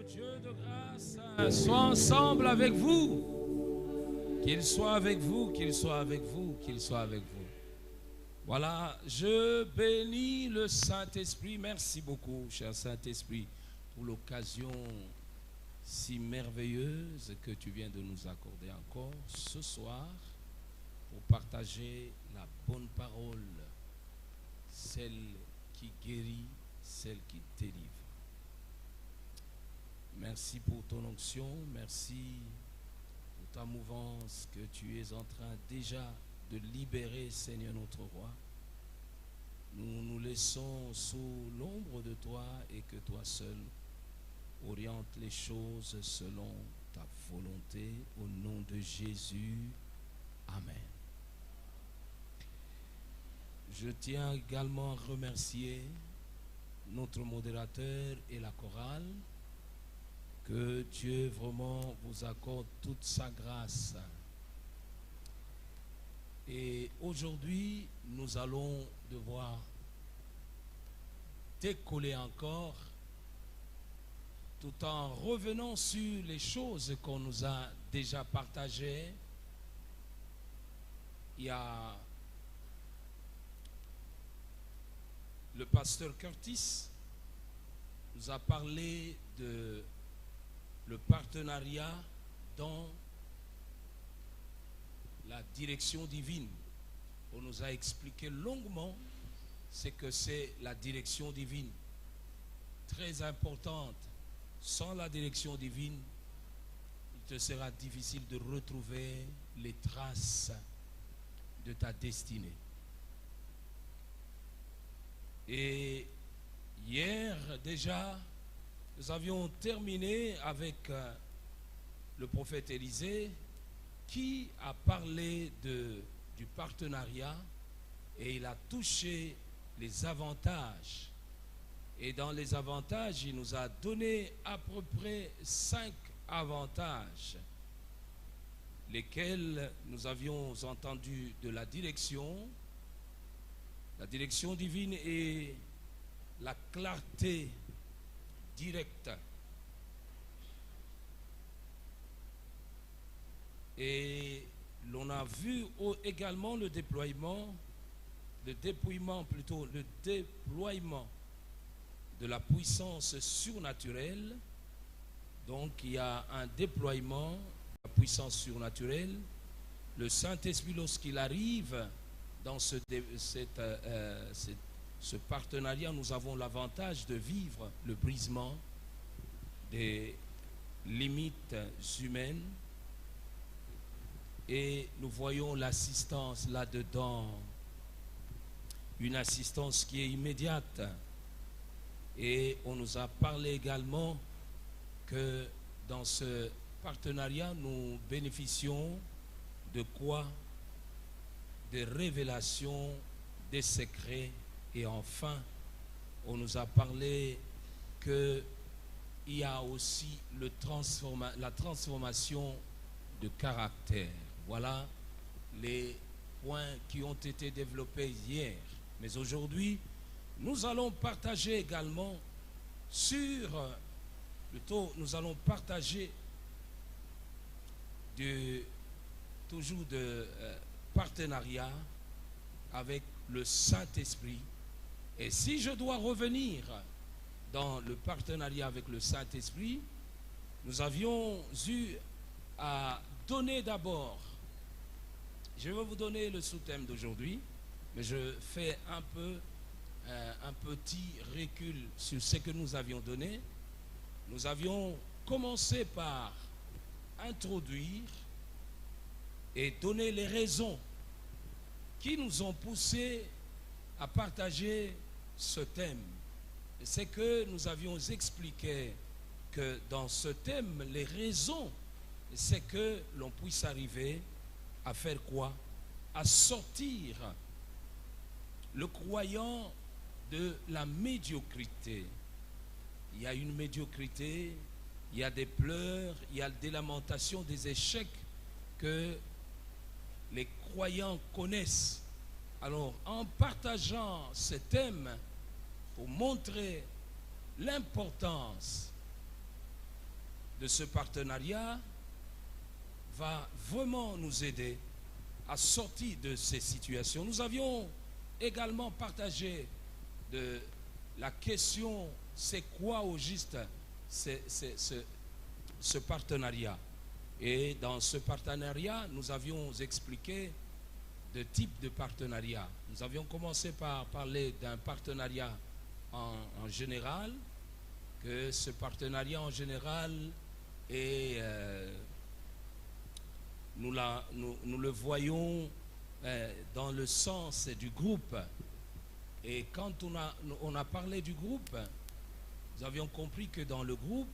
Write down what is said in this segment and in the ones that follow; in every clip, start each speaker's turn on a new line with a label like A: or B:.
A: Dieu de grâce soit ensemble avec vous. Qu'il soit avec vous, qu'il soit avec vous, qu'il soit avec vous. Voilà, je bénis le Saint-Esprit. Merci beaucoup, cher Saint-Esprit, pour l'occasion si merveilleuse que tu viens de nous accorder encore ce soir pour partager la bonne parole, celle qui guérit, celle qui délivre. Merci pour ton onction, merci pour ta mouvance que tu es en train déjà de libérer, Seigneur notre roi. Nous nous laissons sous l'ombre de toi et que toi seul oriente les choses selon ta volonté. Au nom de Jésus, Amen. Je tiens également à remercier notre modérateur et la chorale. Que Dieu vraiment vous accorde toute sa grâce. Et aujourd'hui, nous allons devoir décoller encore tout en revenant sur les choses qu'on nous a déjà partagées. Il y a le pasteur Curtis nous a parlé de le partenariat dans la direction divine. On nous a expliqué longuement ce que c'est la direction divine. Très importante. Sans la direction divine, il te sera difficile de retrouver les traces de ta destinée. Et hier déjà, nous avions terminé avec le prophète Élisée qui a parlé du partenariat et il a touché les avantages. Et dans les avantages, il nous a donné à peu près 5 avantages, lesquels nous avions entendu de la direction divine et la clarté directe. Et l'on a vu également le déploiement de la puissance surnaturelle. Donc il y a un déploiement de la puissance surnaturelle. Le Saint-Esprit, lorsqu'il arrive dans ce partenariat, nous avons l'avantage de vivre le brisement des limites humaines et nous voyons l'assistance là-dedans, une assistance qui est immédiate. Et on nous a parlé également que dans ce partenariat, nous bénéficions de quoi? Des révélations, des secrets. Et enfin, on nous a parlé qu'il y a aussi la transformation de caractère. Voilà les points qui ont été développés hier. Mais aujourd'hui, nous allons partager également nous allons partager toujours de partenariat avec le Saint-Esprit. Et si je dois revenir dans le partenariat avec le Saint-Esprit, nous avions eu à donner d'abord, je vais vous donner le sous-thème d'aujourd'hui, mais je fais un petit recul sur ce que nous avions donné. Nous avions commencé par introduire et donner les raisons qui nous ont poussés à partager ce thème. C'est que nous avions expliqué que dans ce thème, les raisons, c'est que l'on puisse arriver à faire quoi? À sortir le croyant de la médiocrité. Il y a une médiocrité, il y a des pleurs, il y a des lamentations, des échecs que les croyants connaissent. Alors, en partageant ce thème pour montrer l'importance de ce partenariat va vraiment nous aider à sortir de ces situations. Nous avions également partagé de la question, c'est quoi au juste ce partenariat? Et dans ce partenariat, nous avions expliqué de types de partenariat. Nous avions commencé par parler d'un partenariat en général, que ce partenariat en général est, nous le voyons dans le sens du groupe. Et quand on a parlé du groupe, nous avions compris que dans le groupe,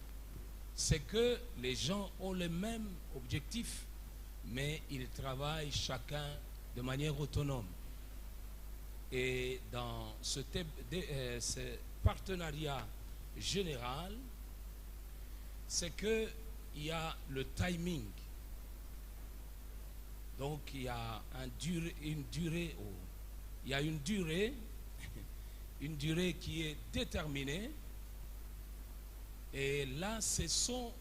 A: c'est que les gens ont le même objectif, mais ils travaillent chacun de manière autonome. Et dans ce partenariat général, c'est qu'il y a le timing. Donc il y a une durée qui est déterminée. Et là, ce sont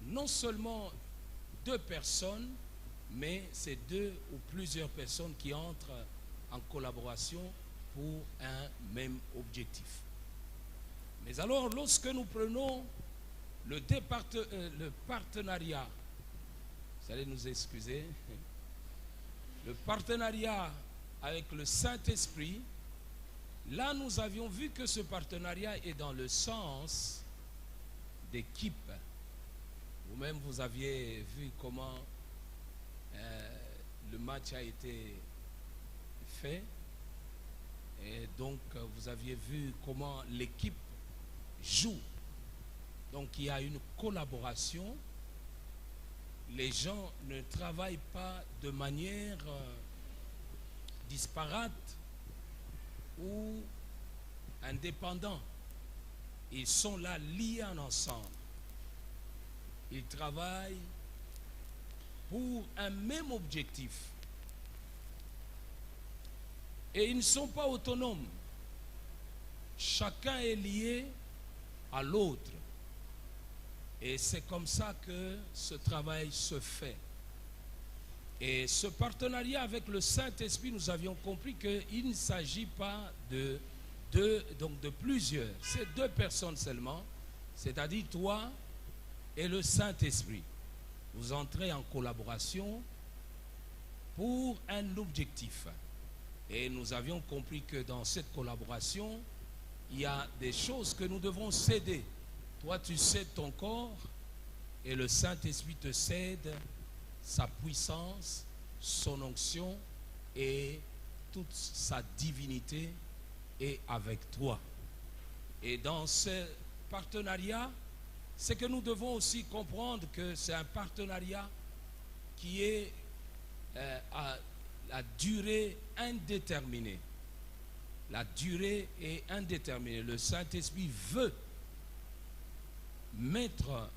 A: non seulement deux personnes, mais c'est deux ou plusieurs personnes qui entrent en collaboration pour un même objectif. Mais alors, lorsque nous prenons le partenariat, vous allez nous excuser, le partenariat avec le Saint-Esprit, là, nous avions vu que ce partenariat est dans le sens d'équipe. Vous-même, vous aviez vu comment le match a été fait. Et donc, vous aviez vu comment l'équipe joue. Donc, il y a une collaboration. Les gens ne travaillent pas de manière disparate ou indépendante. Ils sont là liés ensemble. Ils travaillent pour un même objectif. Et ils ne sont pas autonomes. Chacun est lié à l'autre. Et c'est comme ça que ce travail se fait. Et ce partenariat avec le Saint-Esprit, nous avions compris qu'il ne s'agit pas de plusieurs. C'est deux personnes seulement, c'est-à-dire toi et le Saint-Esprit. Vous entrez en collaboration pour un objectif. Et nous avions compris que dans cette collaboration, il y a des choses que nous devons céder. Toi, tu cèdes ton corps et le Saint-Esprit te cède sa puissance, son onction et toute sa divinité est avec toi. Et dans ce partenariat, c'est que nous devons aussi comprendre que c'est un partenariat qui est à la durée indéterminée. La durée est indéterminée. Le Saint-Esprit veut mettre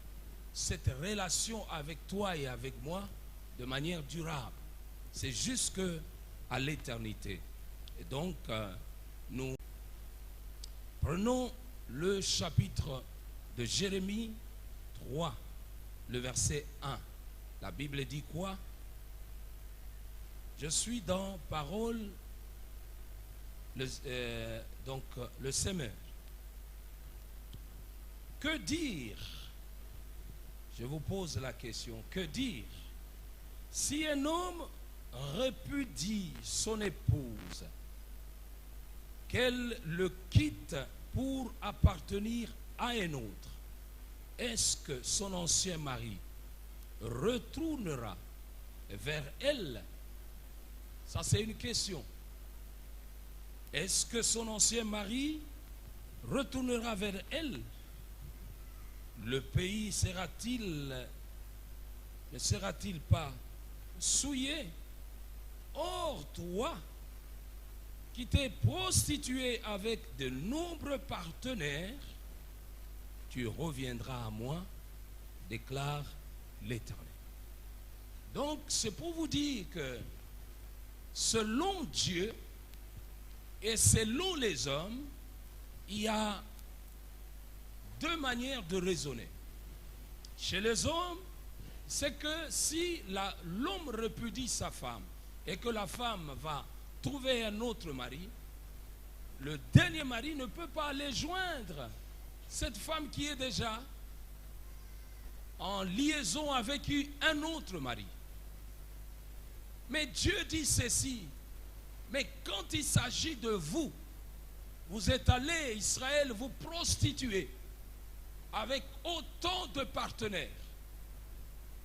A: cette relation avec toi et avec moi de manière durable. C'est jusque à l'éternité. Et donc, nous prenons le chapitre de Jérémie 3, le verset 1. La Bible dit quoi? Je suis dans parole, le semeur. Que dire? Je vous pose la question. Que dire si un homme répudie son épouse, qu'elle le quitte pour appartenir à un autre? Est-ce que son ancien mari retournera vers elle? Ça, c'est une question. Est-ce que son ancien mari retournera vers elle? Le pays ne sera-t-il pas souillé? Or, toi, qui t'es prostitué avec de nombreux partenaires, tu reviendras à moi, déclare l'Éternel. Donc, c'est pour vous dire que selon Dieu et selon les hommes, il y a deux manières de raisonner. Chez les hommes, c'est que si l'homme répudie sa femme et que la femme va trouver un autre mari, le dernier mari ne peut pas aller joindre cette femme qui est déjà en liaison avec un autre mari. Mais Dieu dit ceci, mais quand il s'agit de vous, vous êtes allés, Israël, vous prostituer avec autant de partenaires.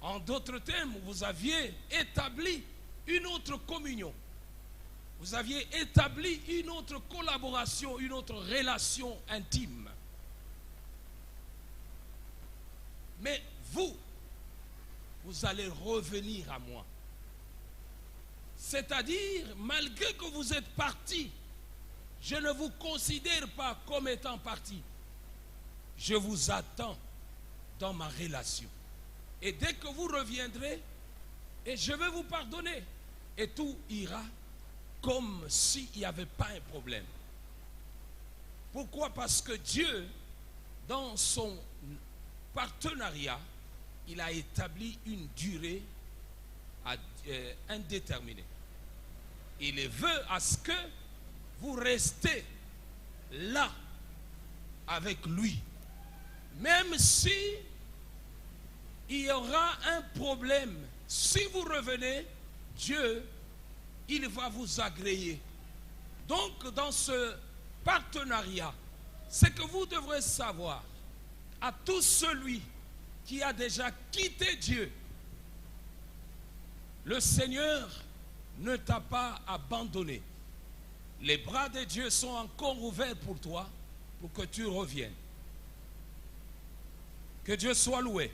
A: En d'autres termes, vous aviez établi une autre communion. Vous aviez établi une autre collaboration, une autre relation intime. Mais vous allez revenir à moi. C'est-à-dire, malgré que vous êtes partis, je ne vous considère pas comme étant partis. Je vous attends dans ma relation. Et dès que vous reviendrez, et je vais vous pardonner. Et tout ira comme s'il n'y avait pas un problème. Pourquoi? Parce que Dieu, dans son partenariat, il a établi une durée indéterminée. Il veut à ce que vous restez là avec lui. Même si il y aura un problème, si vous revenez, Dieu, il va vous agréer. Donc, dans ce partenariat, c'est que vous devrez savoir, à tout celui qui a déjà quitté Dieu, le Seigneur ne t'a pas abandonné. Les bras de Dieu sont encore ouverts pour toi, pour que tu reviennes. Que Dieu soit loué.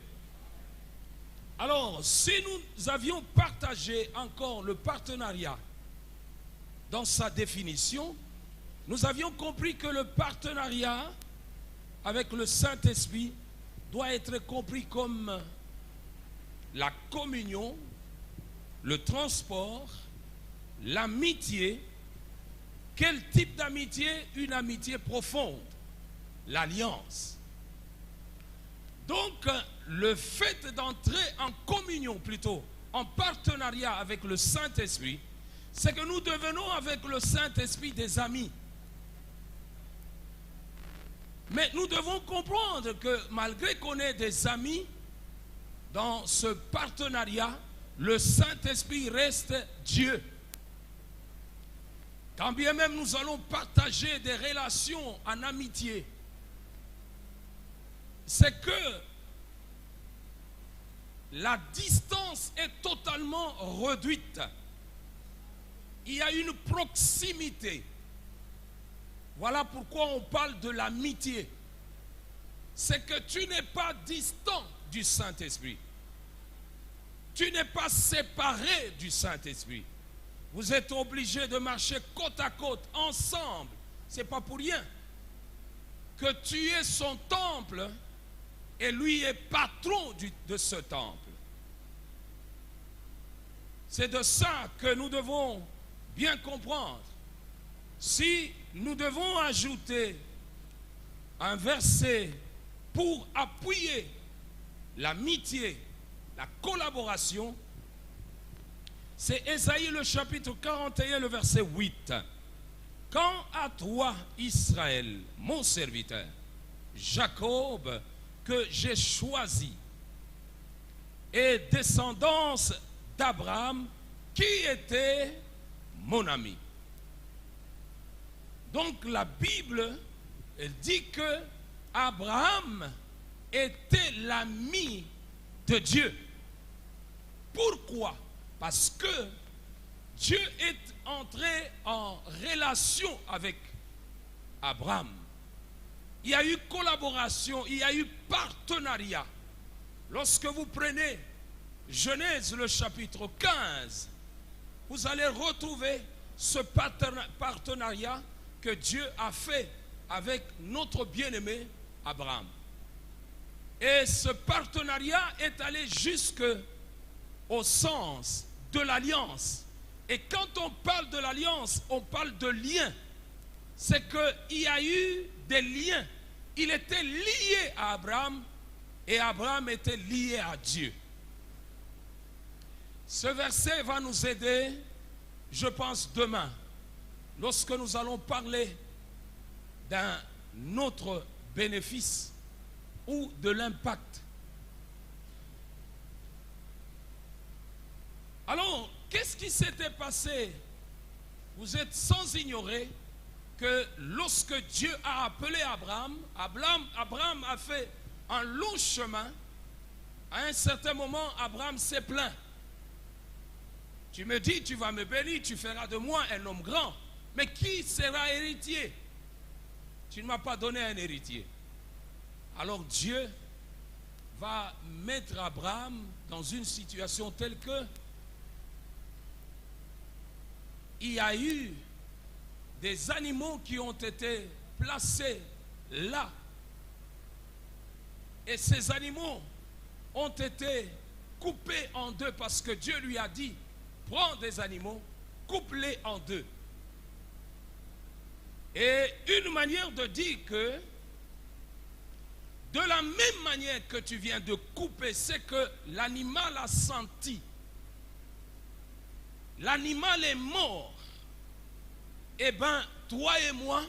A: Alors, si nous avions partagé encore le partenariat dans sa définition, nous avions compris que le partenariat avec le Saint-Esprit doit être compris comme la communion, le transport, l'amitié. Quel type d'amitié? Une amitié profonde, l'alliance. Donc, le fait d'entrer en communion, plutôt, en partenariat avec le Saint-Esprit, c'est que nous devenons avec le Saint-Esprit des amis. Mais nous devons comprendre que malgré qu'on ait des amis, dans ce partenariat, le Saint-Esprit reste Dieu. Quand bien même nous allons partager des relations en amitié, c'est que la distance est totalement réduite. Il y a une proximité. Voilà pourquoi on parle de l'amitié. C'est que tu n'es pas distant du Saint-Esprit. Tu n'es pas séparé du Saint-Esprit. Vous êtes obligés de marcher côte à côte, ensemble. Ce n'est pas pour rien que tu es son temple et lui est patron de ce temple. C'est de ça que nous devons bien comprendre. Si nous devons ajouter un verset pour appuyer l'amitié, la collaboration, c'est Ésaïe le chapitre 41, le verset 8. Quant à toi, Israël, mon serviteur, Jacob, que j'ai choisi, et descendance d'Abraham, qui était mon ami. Donc la Bible, elle dit que Abraham était l'ami de Dieu. Pourquoi? Parce que Dieu est entré en relation avec Abraham. Il y a eu collaboration, il y a eu partenariat. Lorsque vous prenez Genèse le chapitre 15, vous allez retrouver ce partenariat que Dieu a fait avec notre bien-aimé Abraham. Et ce partenariat est allé jusqu'au sens de l'alliance. Et quand on parle de l'alliance, on parle de lien. C'est qu'il y a eu des liens. Il était lié à Abraham et Abraham était lié à Dieu. Ce verset va nous aider, je pense, demain, lorsque nous allons parler d'un autre bénéfice ou de l'impact. Alors, qu'est-ce qui s'était passé? Vous êtes sans ignorer que lorsque Dieu a appelé Abraham, Abraham a fait un long chemin. À un certain moment, Abraham s'est plaint. Tu me dis, tu vas me bénir, tu feras de moi un homme grand. Mais qui sera héritier? Tu ne m'as pas donné un héritier. Alors Dieu va mettre Abraham dans une situation telle que il y a eu des animaux qui ont été placés là. Et ces animaux ont été coupés en deux parce que Dieu lui a dit, prends des animaux, coupe-les en deux. Et une manière de dire que, de la même manière que tu viens de couper, c'est que l'animal a senti. L'animal est mort. Eh bien, toi et moi,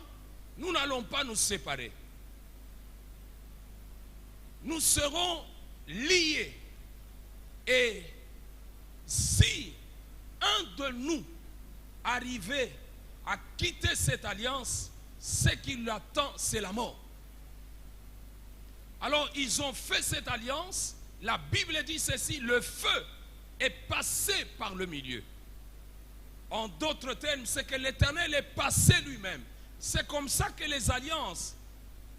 A: nous n'allons pas nous séparer. Nous serons liés. Et si un de nous arrivait à quitter cette alliance, ce qui l'attend, c'est la mort. Alors, ils ont fait cette alliance. La Bible dit ceci, le feu est passé par le milieu. En d'autres termes, c'est que l'Éternel est passé lui-même. C'est comme ça que les alliances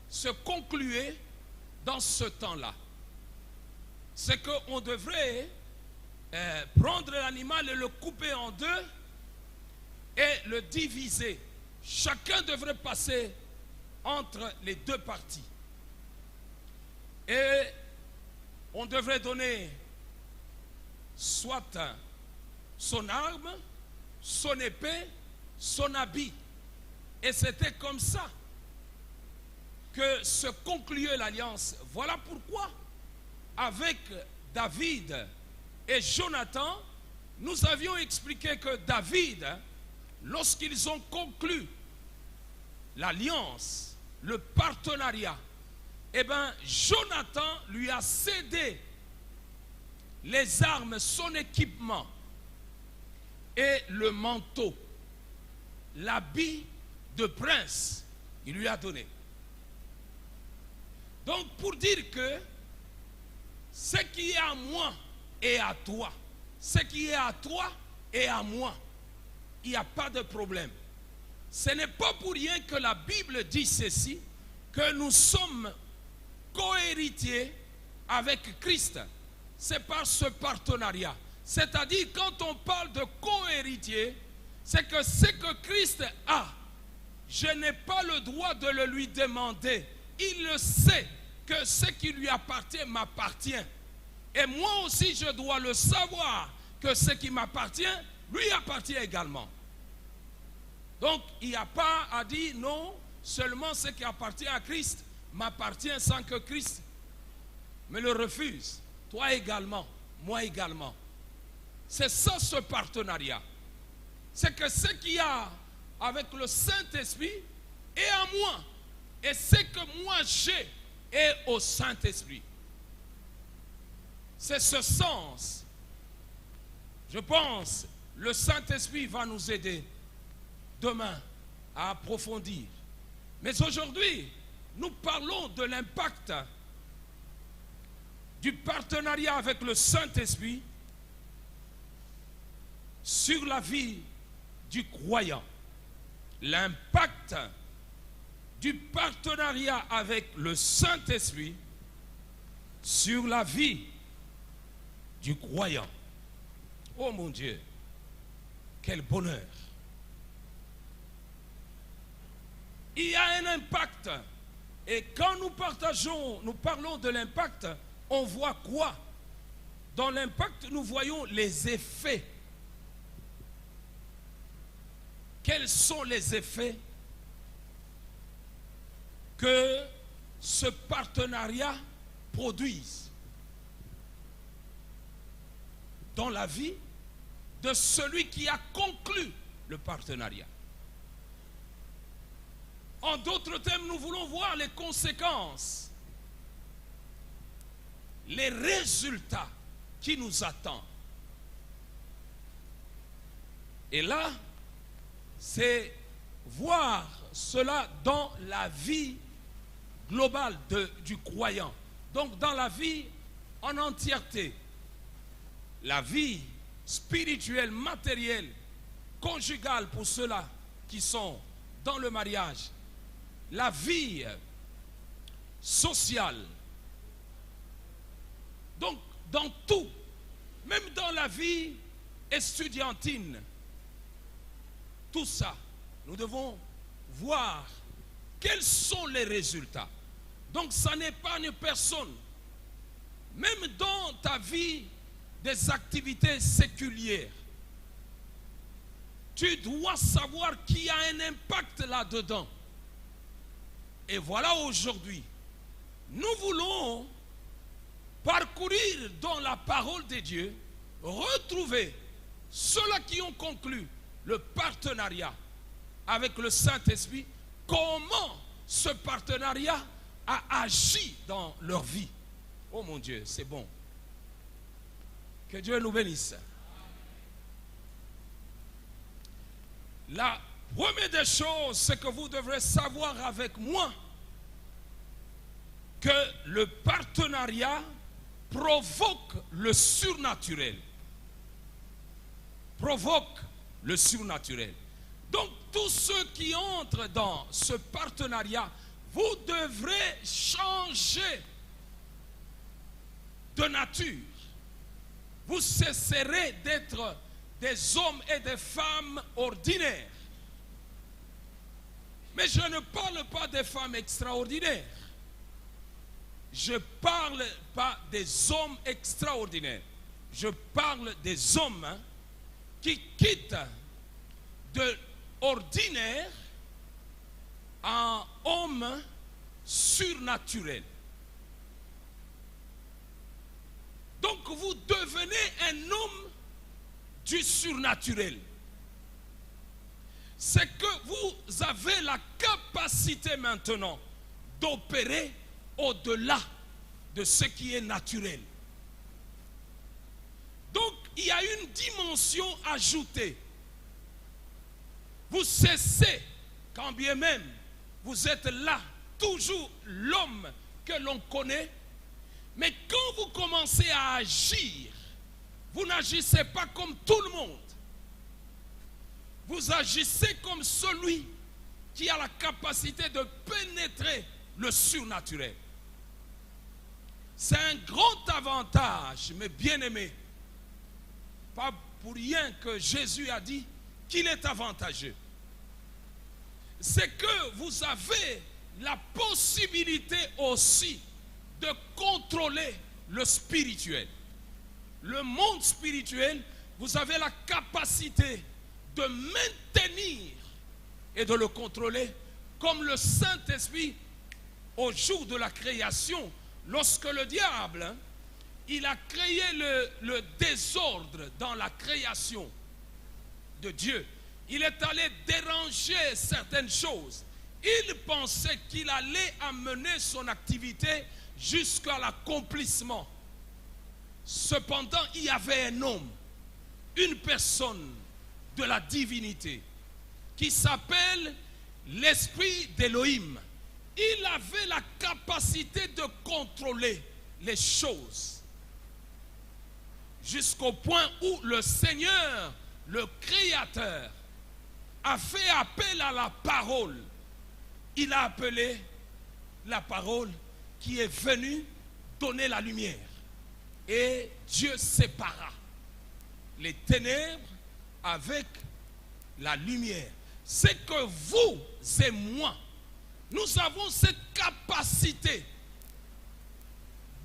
A: se concluaient dans ce temps-là. C'est qu'on devrait prendre l'animal et le couper en deux et le diviser. Chacun devrait passer entre les deux parties. Et on devrait donner soit son arme, son épée, son habit. Et c'était comme ça que se concluait l'alliance. Voilà pourquoi, avec David et Jonathan, nous avions expliqué que David, lorsqu'ils ont conclu l'alliance, le partenariat, eh bien, Jonathan lui a cédé les armes, son équipement et le manteau, l'habit de prince, il lui a donné. Donc, pour dire que ce qui est à moi est à toi, ce qui est à toi est à moi, il n'y a pas de problème. Ce n'est pas pour rien que la Bible dit ceci, que nous sommes co-héritiers avec Christ. C'est par ce partenariat. C'est-à-dire, quand on parle de co-héritier, c'est que ce que Christ a, je n'ai pas le droit de le lui demander. Il le sait que ce qui lui appartient m'appartient. Et moi aussi, je dois le savoir que ce qui m'appartient, lui appartient également. Donc, il n'y a pas à dire non, seulement ce qui appartient à Christ m'appartient sans que Christ me le refuse. Toi également, moi également. C'est ça ce partenariat. C'est que ce qu'il y a avec le Saint-Esprit est à moi. Et ce que moi j'ai est au Saint-Esprit. C'est ce sens. Je pense, le Saint-Esprit va nous aider demain à approfondir. Mais aujourd'hui, nous parlons de l'impact du partenariat avec le Saint-Esprit sur la vie du croyant. L'impact du partenariat avec le Saint-Esprit sur la vie du croyant. Oh mon Dieu, quel bonheur. Il y a un impact. Et quand nous parlons de l'impact, on voit quoi? Dans l'impact, nous voyons les effets. Quels sont les effets que ce partenariat produisent dans la vie de celui qui a conclu le partenariat. En d'autres termes, nous voulons voir les conséquences, les résultats qui nous attendent. Et là, c'est voir cela dans la vie globale du croyant. Donc dans la vie en entièreté. La vie spirituelle, matérielle, conjugale pour ceux-là qui sont dans le mariage. La vie sociale. Donc dans tout, même dans la vie estudiantine, tout ça, nous devons voir quels sont les résultats. Donc ça n'est pas une personne, même dans ta vie des activités séculières, tu dois savoir qu'il y a un impact là-dedans. Et voilà aujourd'hui, nous voulons parcourir dans la parole de Dieu, retrouver ceux-là qui ont conclu le partenariat avec le Saint-Esprit, comment ce partenariat a agi dans leur vie. Oh mon Dieu, c'est bon. Que Dieu nous bénisse. La première des choses, c'est que vous devrez savoir avec moi que le partenariat provoque le surnaturel. Provoque le surnaturel. Donc, tous ceux qui entrent dans ce partenariat, vous devrez changer de nature. Vous cesserez d'être des hommes et des femmes ordinaires. Mais je ne parle pas des femmes extraordinaires. Je ne parle pas des hommes extraordinaires. Je parle des hommes qui quittent de ordinaire en homme surnaturel. Donc vous devenez un homme du surnaturel. C'est que vous avez la capacité maintenant d'opérer au-delà de ce qui est naturel. Donc il y a une dimension ajoutée. Vous cessez, quand bien même vous êtes là, toujours l'homme que l'on connaît, mais quand vous commencez à agir, vous n'agissez pas comme tout le monde. Vous agissez comme celui qui a la capacité de pénétrer le surnaturel. C'est un grand avantage, mes bien-aimés. Pas pour rien que Jésus a dit qu'il est avantageux. C'est que vous avez la possibilité aussi de contrôler le spirituel. Le monde spirituel, vous avez la capacité de maintenir et de le contrôler comme le Saint-Esprit au jour de la création, lorsque le diable, il a créé le désordre dans la création de Dieu. Il est allé déranger certaines choses. Il pensait qu'il allait amener son activité jusqu'à l'accomplissement. Cependant, il y avait un homme, une personne de la divinité, qui s'appelle l'Esprit d'Élohim. Il avait la capacité de contrôler les choses, jusqu'au point où le Seigneur, le Créateur, a fait appel à la parole. Il a appelé la parole qui est venue donner la lumière. Et Dieu sépara les ténèbres avec la lumière. C'est que vous et moi, nous avons cette capacité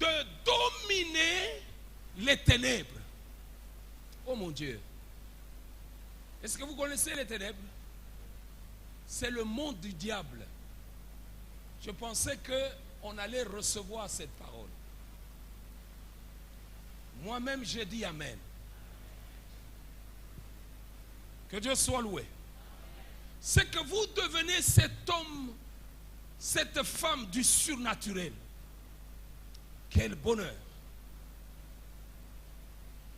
A: de dominer les ténèbres. Oh mon Dieu. Est-ce que vous connaissez les ténèbres? C'est le monde du diable. Je pensais qu'on allait recevoir cette parole. Moi-même, j'ai dit Amen. Que Dieu soit loué. C'est que vous devenez cet homme, cette femme du surnaturel. Quel bonheur.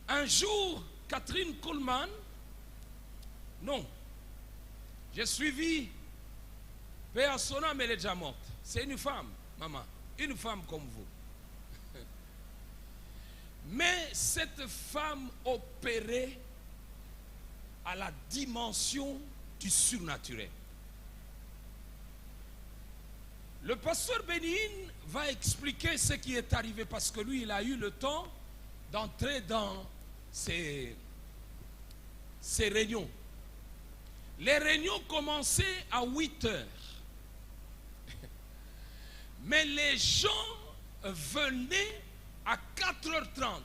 A: Un jour, Catherine Kuhlman, non, j'ai suivi, paix à son âme, elle est déjà morte. C'est une femme, maman, une femme comme vous. Mais cette femme opérait à la dimension du surnaturel. Le pasteur Bénin va expliquer ce qui est arrivé parce que lui, il a eu le temps d'entrer dans ces réunions. Les réunions commençaient à 8 heures. Mais les gens venaient à 4h30.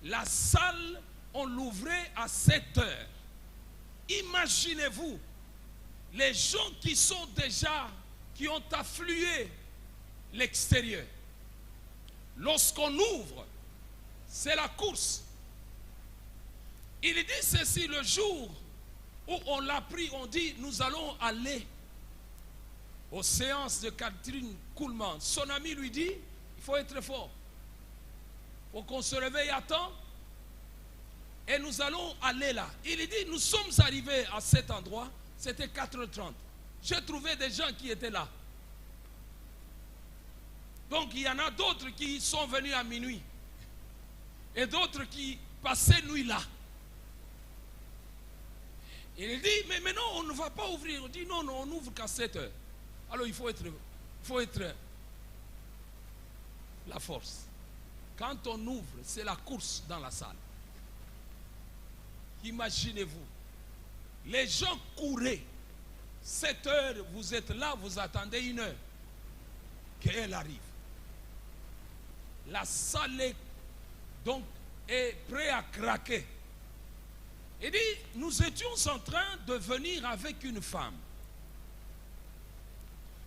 A: La salle, on l'ouvrait à 7 heures. Imaginez-vous, les gens qui ont afflué l'extérieur. Lorsqu'on ouvre, c'est la course. Il dit ceci le jour où on l'a pris, on dit nous allons aller aux séances de Catherine Kuhlman. Son ami lui dit, il faut être fort. Il faut qu'on se réveille à temps. Et nous allons aller là. Il dit, nous sommes arrivés à cet endroit, c'était 4h30. J'ai trouvé des gens qui étaient là. Donc il y en a d'autres qui sont venus à minuit. Et d'autres qui passaient nuit là. Il dit, mais maintenant on ne va pas ouvrir. On dit, non, on ouvre qu'à 7 heures. Alors il faut être la force. Quand on ouvre, c'est la course dans la salle. Imaginez-vous, les gens couraient. 7 heures, vous êtes là, vous attendez 1 heure qu'elle arrive. La salle est prête à craquer. Il dit, nous étions en train de venir avec une femme.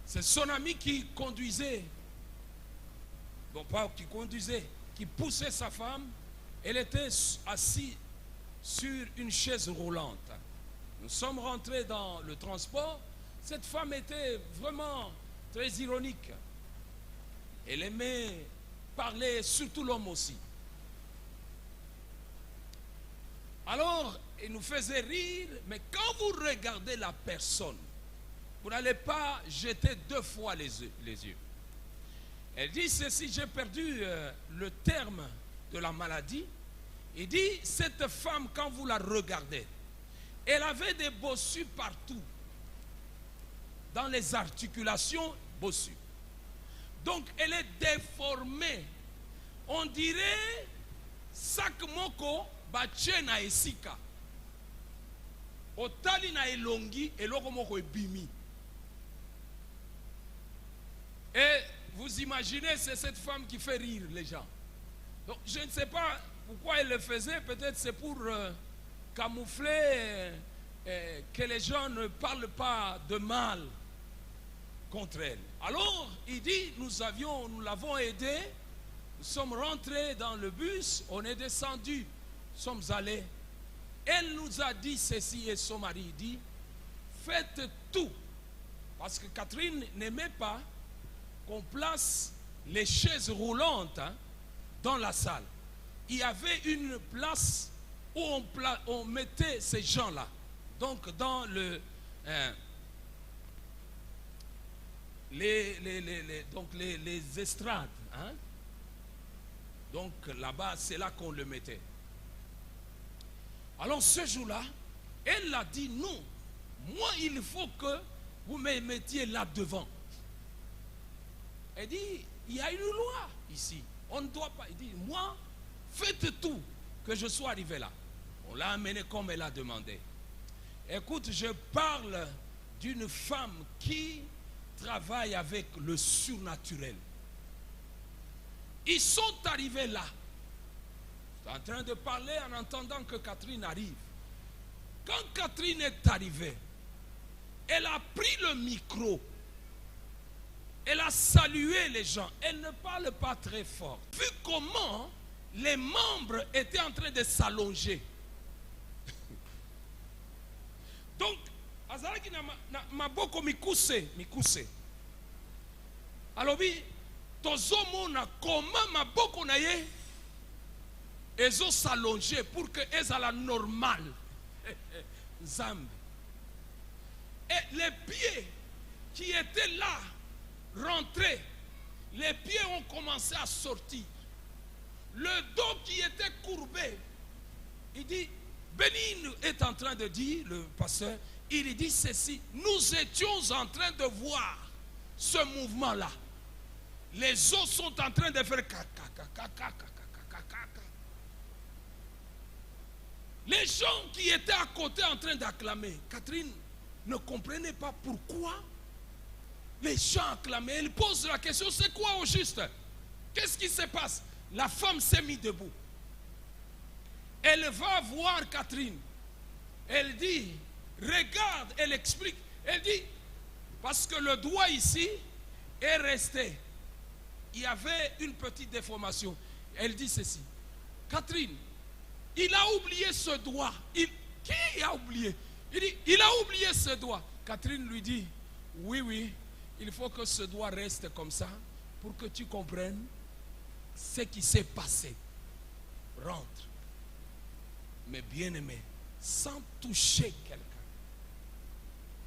A: C'est son ami qui conduisait. Bon, pas qui conduisait, qui poussait sa femme. Elle était assise sur une chaise roulante. Nous sommes rentrés dans le transport. Cette femme était vraiment très ironique. Elle aimait parler, surtout l'homme aussi. Alors, elle nous faisait rire, mais quand vous regardez la personne, vous n'allez pas jeter 2 fois les yeux. Elle dit ceci, j'ai perdu le terme de la maladie. Il dit, cette femme, quand vous la regardez, elle avait des bossus partout. Dans les articulations, bossus. Donc, elle est déformée. On dirait, sak moko, bachena esika. Otali na elongi, eloko moko ebimi. Et vous imaginez, c'est cette femme qui fait rire les gens. Donc, je ne sais pas pourquoi elle le faisait. Peut-être c'est pour camoufler que les gens ne parlent pas de mal contre elle. Alors, il dit, nous l'avons aidée. Nous sommes rentrés dans le bus. On est descendus. Nous sommes allés. Elle nous a dit ceci et son mari dit, faites tout. Parce que Catherine n'aimait pas qu'on place les chaises roulantes dans la salle. Il y avait une place où on mettait ces gens-là. Donc dans les estrades. Donc là-bas, c'est là qu'on le mettait. Alors ce jour-là, elle a dit non. Moi, il faut que vous me mettiez là devant. Elle dit, il y a une loi ici. On ne doit pas. Il dit, moi, faites tout que je sois arrivé là. On l'a amené comme elle a demandé. Écoute, je parle d'une femme qui travaille avec le surnaturel. Ils sont arrivés là. Je suis en train de parler en entendant que Catherine arrive. Quand Catherine est arrivée, elle a pris le micro. Elle a salué les gens. Elle ne parle pas très fort. Vu comment les membres étaient en train de s'allonger. Donc, azalaki na maboko mikuse. Alobi, tozomona comment maboko na ye ezo s'allonger pour que ezala normal. Zambi. Et les pieds qui étaient là, rentrés, les pieds ont commencé à sortir. Le dos qui était courbé, il dit, Bénigne est en train de dire, le pasteur, il dit ceci, nous étions en train de voir ce mouvement-là. Les os sont en train de faire caca. Les gens qui étaient à côté en train d'acclamer, Catherine ne comprenait pas pourquoi les gens acclamaient. Elle pose la question, c'est quoi au juste? Qu'est-ce qui se passe? La femme s'est mise debout. Elle va voir Catherine. Elle dit, regarde, elle explique. Elle dit, parce que le doigt ici est resté. Il y avait une petite déformation. Elle dit ceci. Catherine, il a oublié ce doigt. Qui a oublié? Il dit, il a oublié ce doigt. Catherine lui dit, oui, il faut que ce doigt reste comme ça pour que tu comprennes ce qui s'est passé. Rentre. Mais bien aimé, sans toucher quelqu'un.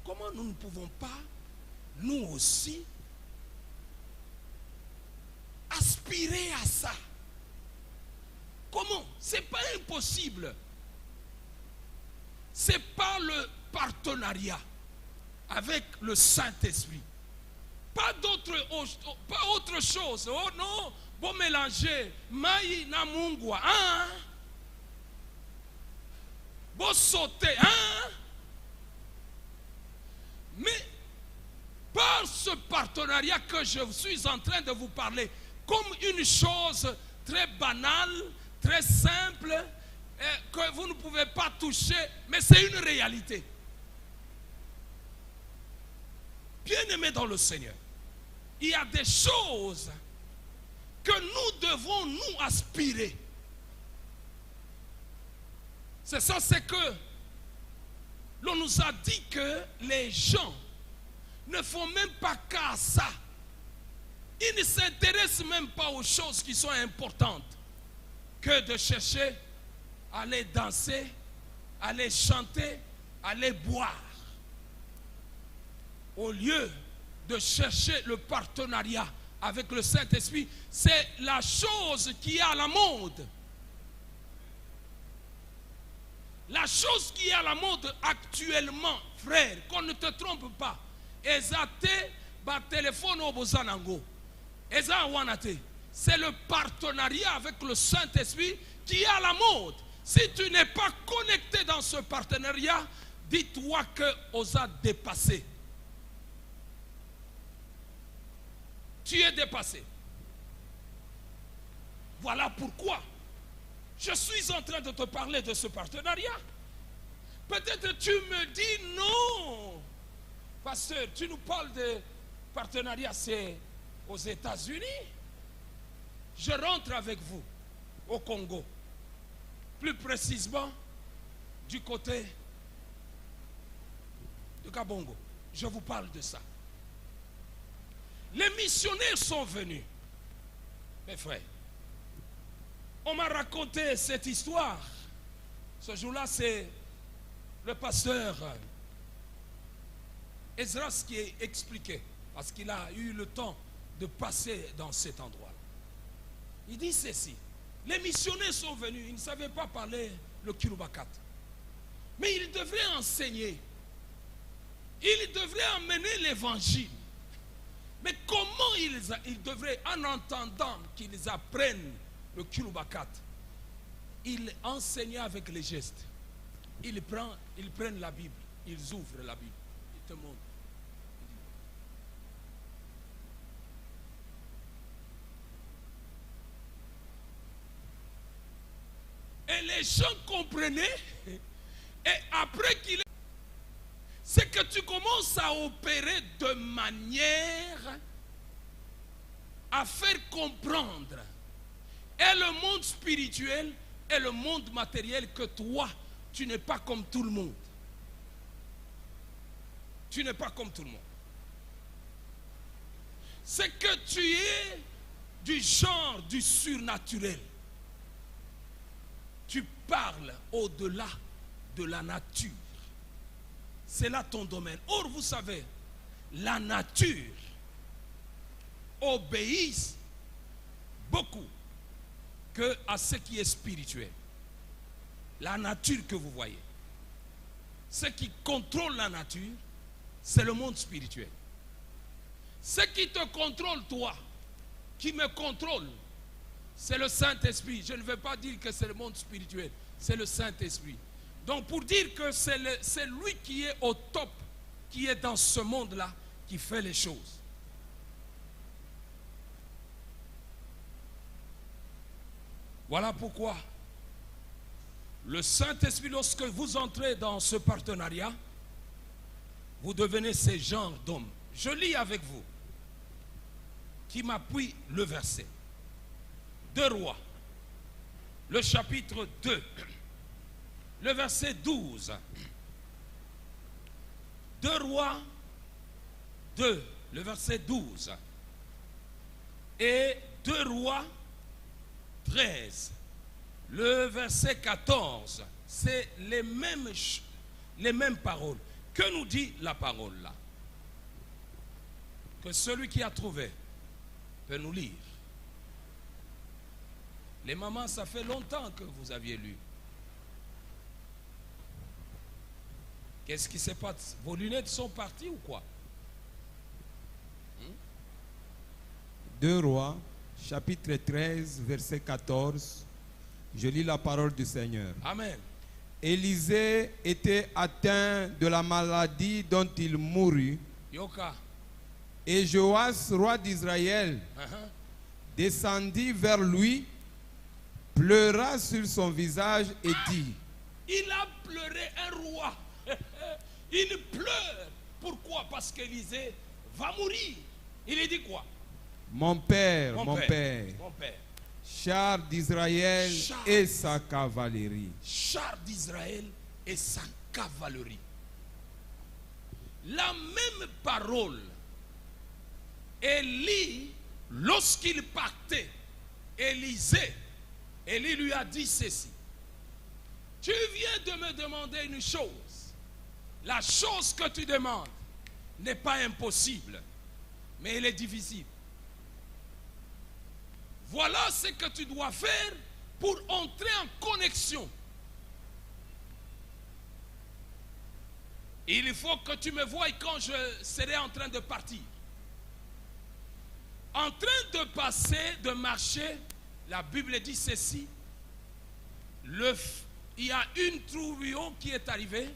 A: Comment nous ne pouvons pas, nous aussi, aspirer à ça? Comment? C'est pas impossible. C'est pas le partenariat avec le Saint-Esprit. Pas autre chose. Oh non, bon mélanger. Maï na mungwa. Hein? Bon sauter. Hein? Mais par ce partenariat que je suis en train de vous parler, comme une chose très banale, très simple, que vous ne pouvez pas toucher, mais c'est une réalité. Bien-aimés dans le Seigneur, il y a des choses que nous devons nous aspirer. C'est ça, c'est que l'on nous a dit que les gens ne font même pas qu'à ça. Ils ne s'intéressent même pas aux choses qui sont importantes que de chercher à aller danser, à aller chanter, à aller boire. Au lieu de chercher le partenariat avec le Saint-Esprit, c'est la chose qui est à la mode. La chose qui est à la mode actuellement, frère, qu'on ne te trompe pas, téléphone au bozanango. C'est le partenariat avec le Saint-Esprit qui est à la mode. Si tu n'es pas connecté dans ce partenariat, dis-toi que Osa dépassé. Tu es dépassé. Voilà pourquoi je suis en train de te parler de ce partenariat. Peut-être tu me dis non. Pasteur, tu nous parles de partenariat, c'est aux États-Unis. Je rentre avec vous au Congo. Plus précisément, du côté de Kabongo. Je vous parle de ça. Les missionnaires sont venus. Mes frères, on m'a raconté cette histoire. Ce jour-là, c'est le pasteur Esdras qui est expliqué, parce qu'il a eu le temps de passer dans cet endroit. Il dit ceci. Les missionnaires sont venus, ils ne savaient pas parler le Kirubakat. Mais ils devraient enseigner. Ils devraient amener l'évangile. Mais comment ils devraient, en entendant qu'ils apprennent le Kirubakat, ils enseignaient avec les gestes. Ils prennent la Bible, ils ouvrent la Bible. Ils te montrent. Et les gens comprenaient. Et après qu'il... C'est que tu commences à opérer de manière à faire comprendre. Et le monde spirituel et le monde matériel que toi, tu n'es pas comme tout le monde. Tu n'es pas comme tout le monde. C'est que tu es du genre du surnaturel. Tu parles au-delà de la nature. C'est là ton domaine. Or, vous savez, la nature obéit beaucoup que à ce qui est spirituel. La nature que vous voyez. Ce qui contrôle la nature, c'est le monde spirituel. Ce qui te contrôle, toi, qui me contrôle, c'est le Saint-Esprit. Je ne veux pas dire que c'est le monde spirituel, c'est le Saint-Esprit. Donc pour dire que c'est lui qui est au top, qui est dans ce monde-là, qui fait les choses. Voilà pourquoi le Saint-Esprit, lorsque vous entrez dans ce partenariat, vous devenez ces genres d'hommes. Je lis avec vous, qui m'appuie le verset. 2 Rois, le chapitre 2, le verset 12. 2 Rois 2, le verset 12. Et 2 Rois 13, le verset 14. C'est les mêmes paroles. Que nous dit la parole là? Que celui qui a trouvé peut nous lire. Les mamans, ça fait longtemps que vous aviez lu. Qu'est-ce qui se passe? Vos lunettes sont parties ou quoi?
B: 2 Rois, chapitre 13, verset 14. Je lis la parole du Seigneur.
A: Amen.
B: Élisée était atteint de la maladie dont il mourut.
A: Yoka.
B: Et Joas, roi d'Israël, descendit vers lui, pleura sur son visage et dit:
A: Il a pleuré un roi. Il pleure. Pourquoi? Parce qu'Élisée va mourir. Il lui dit quoi?
B: Mon père,
A: Mon père.
B: char d'Israël et sa cavalerie.
A: Char d'Israël et sa cavalerie. La même parole, Élie, lorsqu'il partait, Élie lui a dit ceci: tu viens de me demander une chose. La chose que tu demandes n'est pas impossible, mais elle est difficile. Voilà ce que tu dois faire pour entrer en connexion. Il faut que tu me voies quand je serai en train de partir. En train de passer, de marcher, la Bible dit ceci: il y a une tourbillon qui est arrivée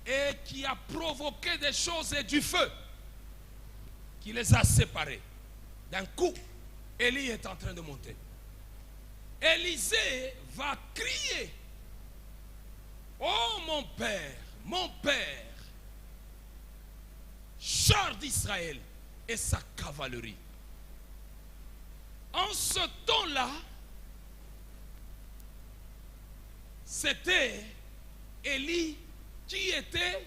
A: et qui a provoqué des choses et du feu qui les a séparés. D'un coup, Élie est en train de monter. Élisée va crier: oh mon père, char d'Israël et sa cavalerie. En ce temps-là, c'était Élie qui était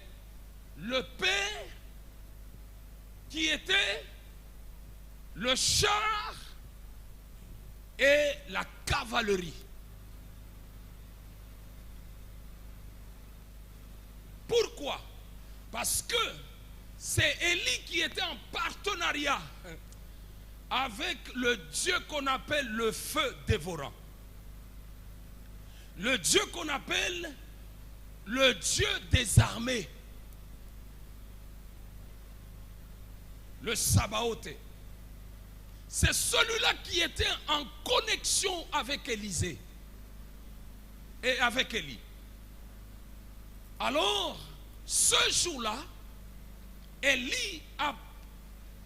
A: le père, qui était le char et la cavalerie. Pourquoi? Parce que c'est Élie qui était en partenariat avec le Dieu qu'on appelle le feu dévorant. Le Dieu qu'on appelle le Dieu des armées. Le Sabaoth. C'est celui-là qui était en connexion avec Élisée et avec Élie. Alors, ce jour-là, Élie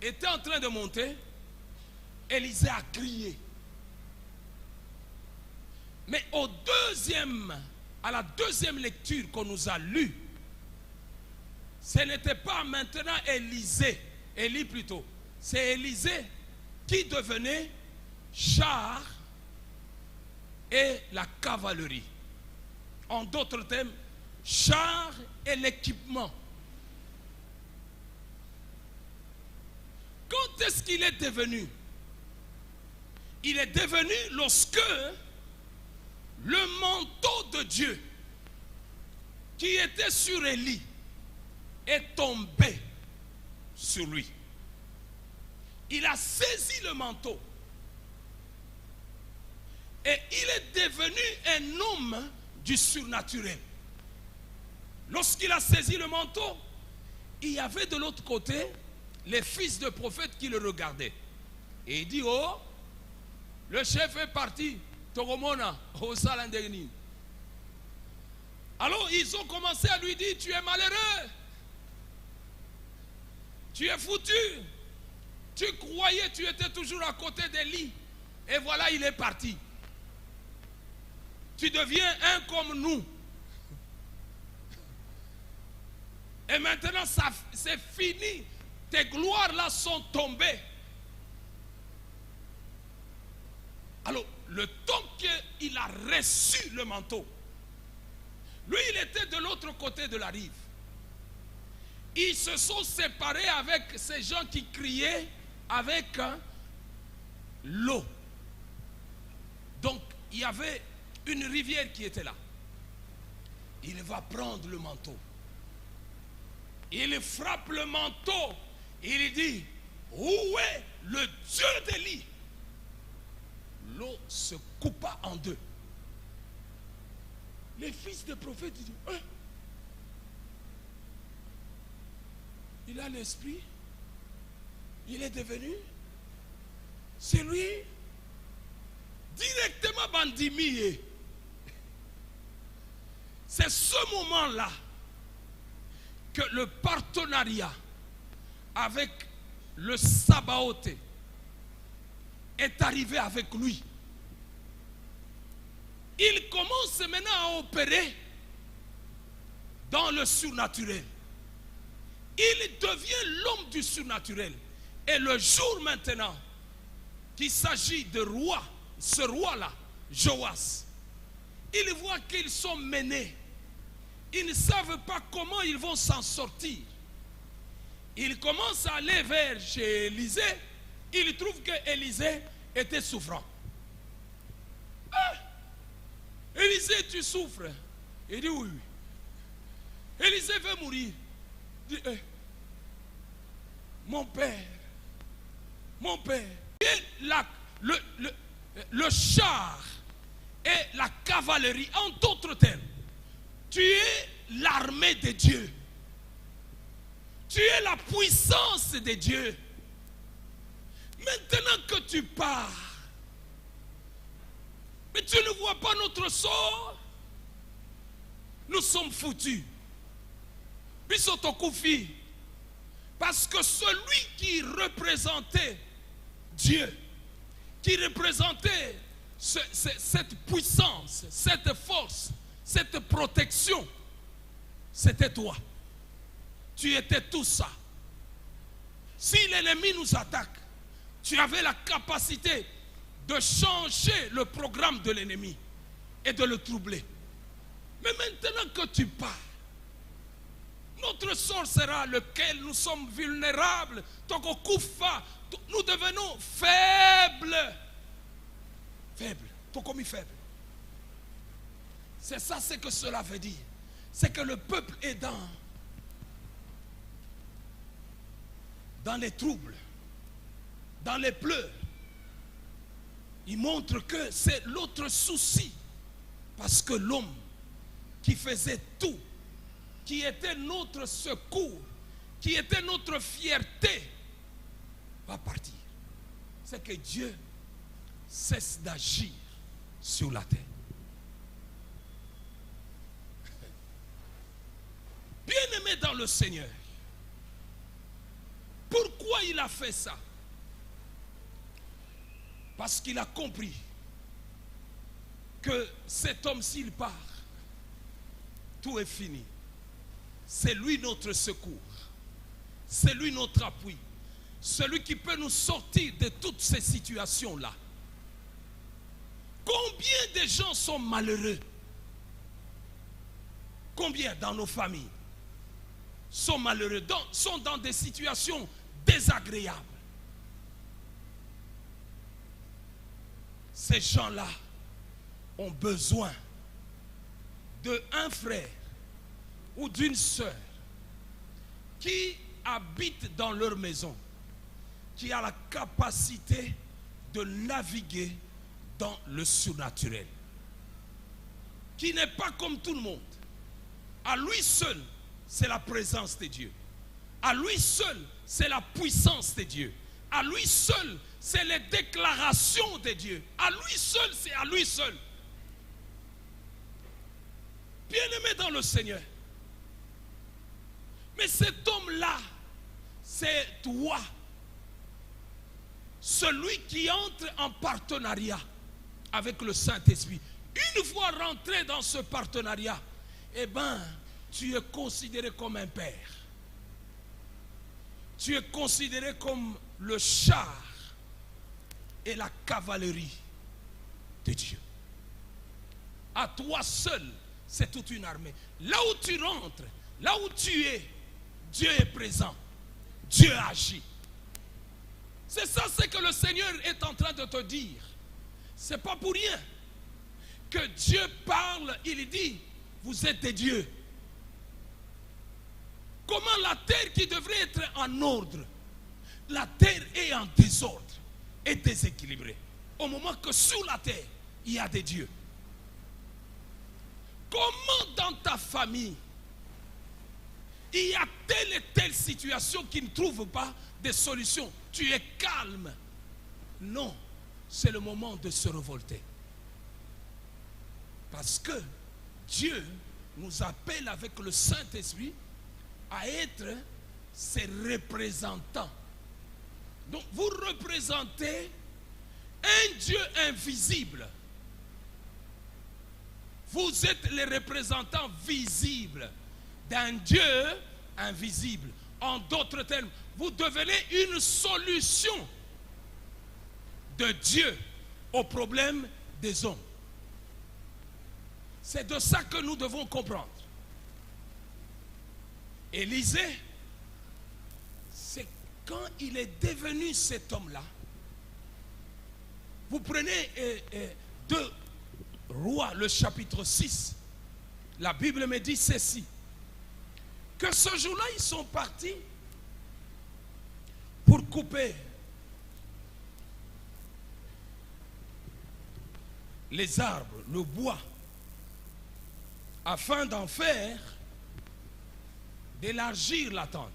A: était en train de monter. Élisée a crié. Mais à la deuxième lecture qu'on nous a lue, ce n'était pas maintenant Élie plutôt. C'est Élisée qui devenait chars et la cavalerie. En d'autres termes, chars et l'équipement. Quand est-ce qu'il est devenu? Il est devenu lorsque le manteau de Dieu qui était sur Élie est tombé sur lui. Il a saisi le manteau et il est devenu un homme du surnaturel. Lorsqu'il a saisi le manteau, il y avait de l'autre côté les fils de prophètes qui le regardaient. Et il dit, oh, le chef est parti, Toromona, au Salandegni. Alors ils ont commencé à lui dire, tu es malheureux, tu es foutu, tu croyais, tu étais toujours à côté d'Élie, et voilà il est parti. Tu deviens un comme nous. Et maintenant c'est fini, tes gloires là sont tombées. Alors, le temps qu'il a reçu le manteau, lui, il était de l'autre côté de la rive. Ils se sont séparés avec ces gens qui criaient avec l'eau. Donc, il y avait une rivière qui était là. Il va prendre le manteau. Il frappe le manteau. Il dit, où est le Dieu d'Élie? L'eau se coupa en deux. Les fils de prophètes disent, hein? Il a l'esprit, il est devenu, c'est lui, directement bandimié. C'est ce moment-là que le partenariat avec le Sabaoth est arrivé avec lui. Il commence maintenant à opérer dans le surnaturel. Il devient l'homme du surnaturel. Et le jour maintenant qu'il s'agit de roi, ce roi-là, Joas, il voit qu'ils sont menés. Ils ne savent pas comment ils vont s'en sortir. Il commence à aller vers chez Élisée. Il trouve que Élisée était souffrant. Ah! Élisée, tu souffres? Il dit oui. Élisée veut mourir. Il dit, mon père. Et le char et la cavalerie, en d'autres termes, tu es l'armée de Dieu. Tu es la puissance de Dieu. Maintenant que tu pars, mais tu ne vois pas notre sort. Nous sommes foutus. Bisotokoufi. Parce que celui qui représentait Dieu, qui représentait cette puissance, cette force, cette protection, c'était toi. Tu étais tout ça. Si l'ennemi nous attaque, tu avais la capacité de changer le programme de l'ennemi et de le troubler. Mais maintenant que tu pars, notre sort sera lequel? Nous sommes vulnérables. Nous devenons faibles. Faibles. Tokomi faible. C'est ça ce que cela veut dire. C'est que le peuple est dans les troubles, dans les pleurs. Il montre que c'est l'autre souci. Parce que l'homme qui faisait tout, qui était notre secours, qui était notre fierté, va partir. C'est que Dieu cesse d'agir sur la terre. Bien-aimé dans le Seigneur, pourquoi il a fait ça? Parce qu'il a compris que cet homme, s'il part, tout est fini. C'est lui notre secours. C'est lui notre appui. Celui qui peut nous sortir de toutes ces situations-là. Combien de gens sont malheureux? Combien dans nos familles sont malheureux, sont dans des situations désagréables? Ces gens-là ont besoin d'un frère ou d'une sœur qui habite dans leur maison, qui a la capacité de naviguer dans le surnaturel, qui n'est pas comme tout le monde. À lui seul, c'est la présence de Dieu. À lui seul, c'est la puissance de Dieu. À lui seul, c'est les déclarations de Dieu. À lui seul, c'est à lui seul. Bien-aimé dans le Seigneur. Mais cet homme-là, c'est toi. Celui qui entre en partenariat avec le Saint-Esprit. Une fois rentré dans ce partenariat, eh bien, tu es considéré comme un père. Tu es considéré comme le char et la cavalerie de Dieu. À toi seul, c'est toute une armée. Là où tu rentres, là où tu es, Dieu est présent. Dieu agit. C'est ça ce que le Seigneur est en train de te dire. C'est pas pour rien que Dieu parle, il dit, vous êtes des dieux. Comment la terre qui devrait être en ordre, la terre est en désordre, est déséquilibrée. Au moment que sous la terre, il y a des dieux. Comment dans ta famille, il y a telle et telle situation qui ne trouve pas de solution? Tu es calme. Non, c'est le moment de se révolter. Parce que Dieu nous appelle avec le Saint-Esprit à être ses représentants. Donc vous représentez un Dieu invisible. Vous êtes les représentants visibles d'un Dieu invisible. En d'autres termes, vous devenez une solution de Dieu aux problèmes des hommes. C'est de ça que nous devons comprendre. Élisée, c'est quand il est devenu cet homme-là. Vous prenez 2 Rois, le chapitre 6. La Bible me dit ceci. Que ce jour-là, ils sont partis pour couper les arbres, le bois, afin d'en faire, d'élargir la tente.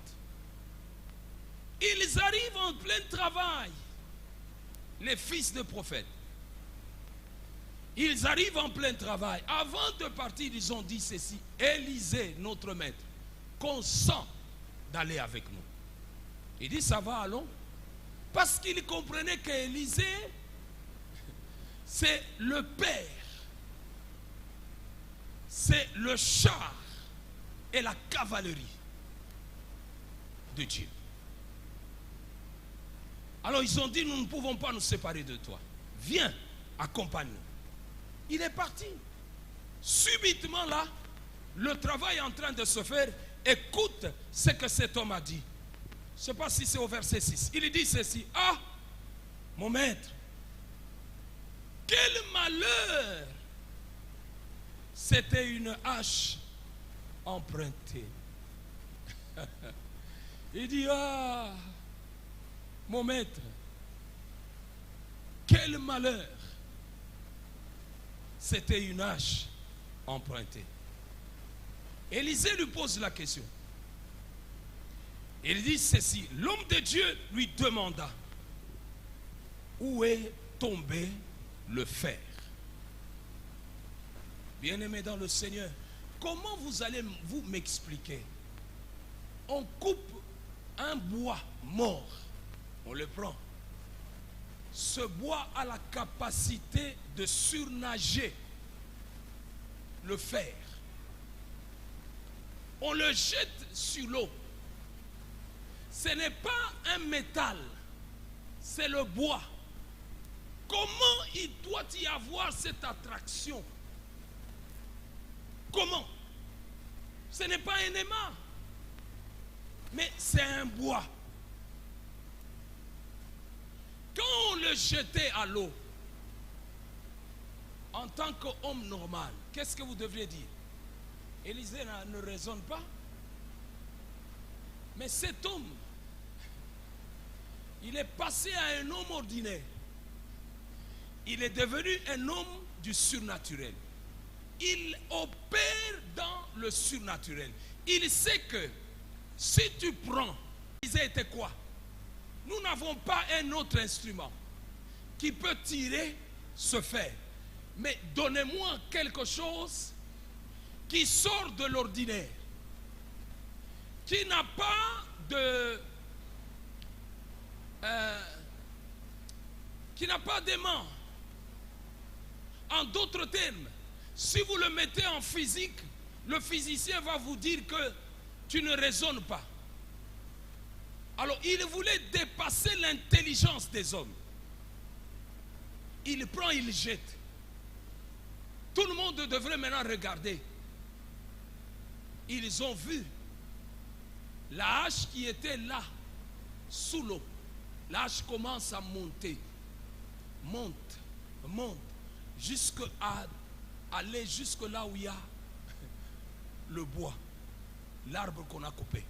A: Ils arrivent en plein travail, les fils de prophètes. Ils arrivent en plein travail. Avant de partir, ils ont dit ceci. Élisée, notre maître, consent d'aller avec nous. Il dit, ça va, allons. Parce qu'il comprenait qu'Élisée, c'est le père. C'est le char et la cavalerie de Dieu. Alors ils ont dit, nous ne pouvons pas nous séparer de toi. Viens, accompagne-nous. Il est parti. Subitement là, le travail est en train de se faire. Écoute ce que cet homme a dit. Je ne sais pas si c'est au verset 6. Il dit ceci. Ah, mon maître, quel malheur! C'était une hache empruntée. Il dit, ah, mon maître, quel malheur! C'était une hache empruntée. Élisée lui pose la question. Il dit ceci. L'homme de Dieu lui demanda, où est tombé le fer? Bien-aimé dans le Seigneur, comment vous allez vous m'expliquer? On coupe un bois mort, on le prend. Ce bois a la capacité de surnager le fer. On le jette sur l'eau. Ce n'est pas un métal, c'est le bois. comment il doit y avoir cette attraction? Comment? Ce n'est pas un aimant, mais c'est un bois. Quand on le jetait à l'eau, en tant qu'homme normal, qu'est-ce que vous devriez dire? Élisée ne raisonne pas. Mais cet homme, il est passé à un homme ordinaire. Il est devenu un homme du surnaturel. Il opère dans le surnaturel. Il sait que si tu prends, Élisée était quoi? Nous n'avons pas un autre instrument qui peut tirer ce fer. Mais donnez-moi quelque chose qui sort de l'ordinaire, qui n'a pas d'aimant. En d'autres termes, si vous le mettez en physique, le physicien va vous dire que tu ne raisonnes pas. Alors, il voulait dépasser l'intelligence des hommes. Il prend, il jette. Tout le monde devrait maintenant regarder. Ils ont vu la hache qui était là, sous l'eau. La hache commence à monter. Monte, jusqu'à aller jusque là où il y a le bois, l'arbre qu'on a coupé.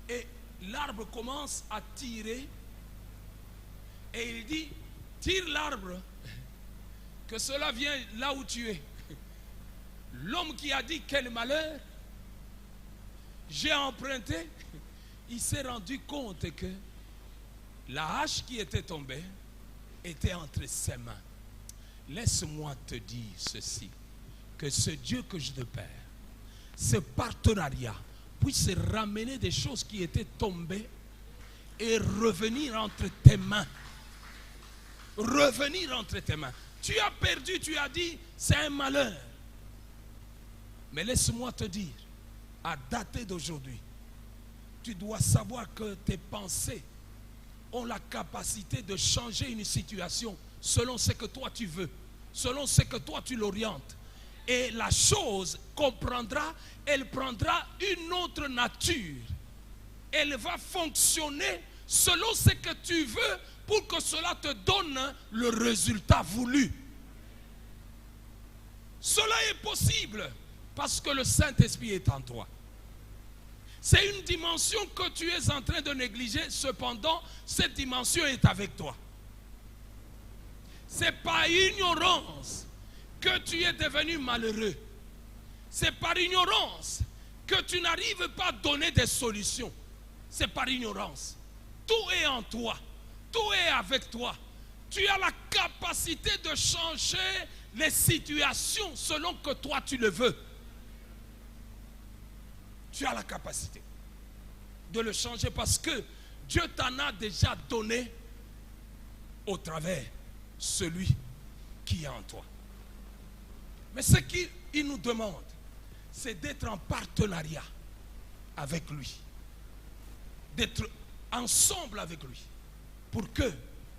A: Et l'arbre commence à tirer. Et il dit, tire l'arbre, que cela vient là où tu es. L'homme qui a dit quel malheur j'ai emprunté, il s'est rendu compte que la hache qui était tombée était entre ses mains. Laisse-moi te dire ceci, que ce Dieu que je te père, ce partenariat puisse ramener des choses qui étaient tombées et revenir entre tes mains. Revenir entre tes mains. Tu as perdu, tu as dit, c'est un malheur. Mais laisse-moi te dire, à dater d'aujourd'hui, tu dois savoir que tes pensées ont la capacité de changer une situation selon ce que toi tu veux, selon ce que toi tu l'orientes. Et la chose comprendra, elle prendra une autre nature. Elle va fonctionner selon ce que tu veux pour que cela te donne le résultat voulu. Cela est possible parce que le Saint-Esprit est en toi. C'est une dimension que tu es en train de négliger, cependant, cette dimension est avec toi. C'est par ignorance que tu es devenu malheureux. C'est par ignorance que tu n'arrives pas à donner des solutions. C'est par ignorance. Tout est en toi. Tout est avec toi. Tu as la capacité de changer les situations selon que toi tu le veux. Tu as la capacité de le changer parce que Dieu t'en a déjà donné au travers celui qui est en toi. Mais ce qu'il nous demande, c'est d'être en partenariat avec lui. D'être ensemble avec lui. Pour que